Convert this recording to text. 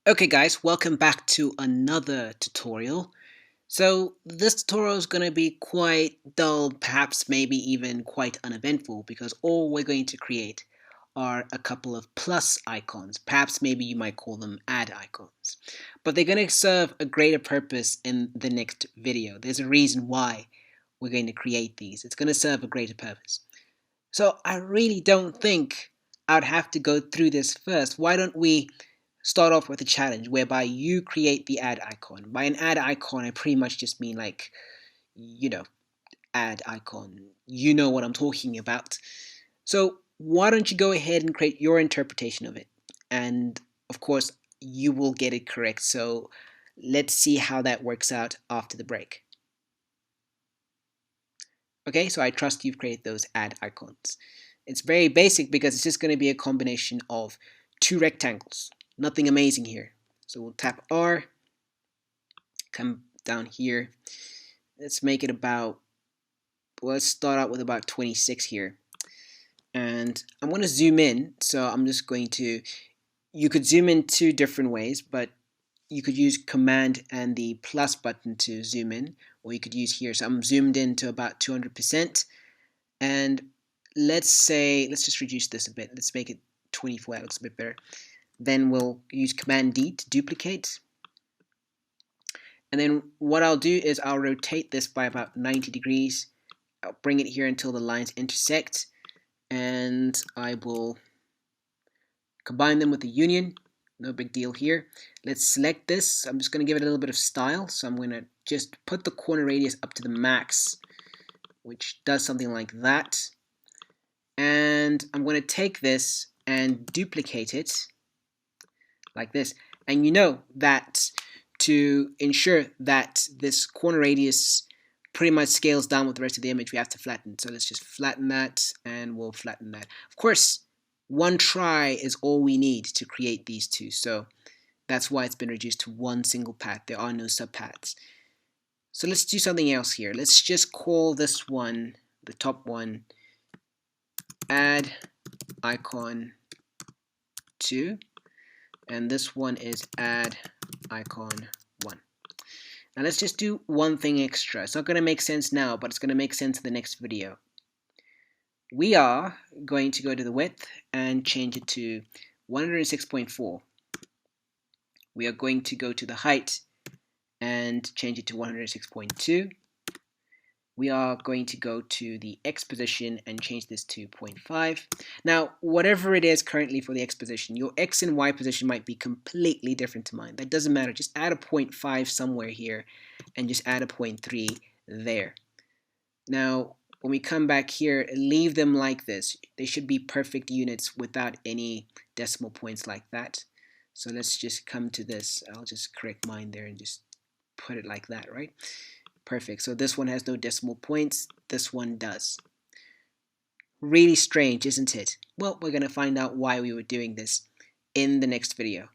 Okay guys, welcome back to another tutorial. So this tutorial is going to be quite dull, perhaps maybe even quite uneventful, because all we're going to create are a couple of plus icons. Perhaps maybe you might call them add icons. But they're going to serve a greater purpose in the next video. There's a reason why we're going to create these. It's going to serve a greater purpose. So I really don't think I'd have to go through this first. Why don't we start off with a challenge whereby you create the add icon. By an add icon, I pretty much just mean like, you know, add icon. You know what I'm talking about. So why don't you go ahead and create your interpretation of it? And of course, you will get it correct. So let's see how that works out after the break. Okay, so I trust you've created those add icons. It's very basic because it's just going to be a combination of two rectangles. Nothing amazing here. So we'll tap R, come down here. Let's make it about, well, let's start out with about 26 here. And I'm going to zoom in. So I'm just going to, you could zoom in two different ways, but you could use Command and the plus button to zoom in, or you could use here. So I'm zoomed in to about 200%. And let's just reduce this a bit. Let's make it 24. That looks a bit better. Then we'll use Command D to duplicate. And then what I'll do is I'll rotate this by about 90 degrees. I'll bring it here until the lines intersect. And I will combine them with a union. No big deal here. Let's select this. I'm just going to give it a little bit of style. So I'm going to just put the corner radius up to the max, which does something like that. And I'm going to take this and duplicate it like this. And you know that to ensure that this corner radius pretty much scales down with the rest of the image, we have to flatten. So let's just flatten that, and we'll flatten that. Of course, one try is all we need to create these two. So that's why it's been reduced to one single path. There are no subpaths. So let's do something else here. Let's just call this one, the top one, add icon 2. And this one is add icon 1. Now let's just do one thing extra. It's not going to make sense now, but it's going to make sense in the next video. We are going to go to the width and change it to 106.4. We are going to go to the height and change it to 106.2. We are going to go to the X position and change this to 0.5. Now, whatever it is currently for the X position, your X and Y position might be completely different to mine. That doesn't matter. Just add a 0.5 somewhere here and just add a 0.3 there. Now, when we come back here, leave them like this. They should be perfect units without any decimal points like that. So let's just come to this. I'll just correct mine there and just put it like that, right? Perfect. So this one has no decimal points. This one does. Really strange, isn't it? Well, we're going to find out why we were doing this in the next video.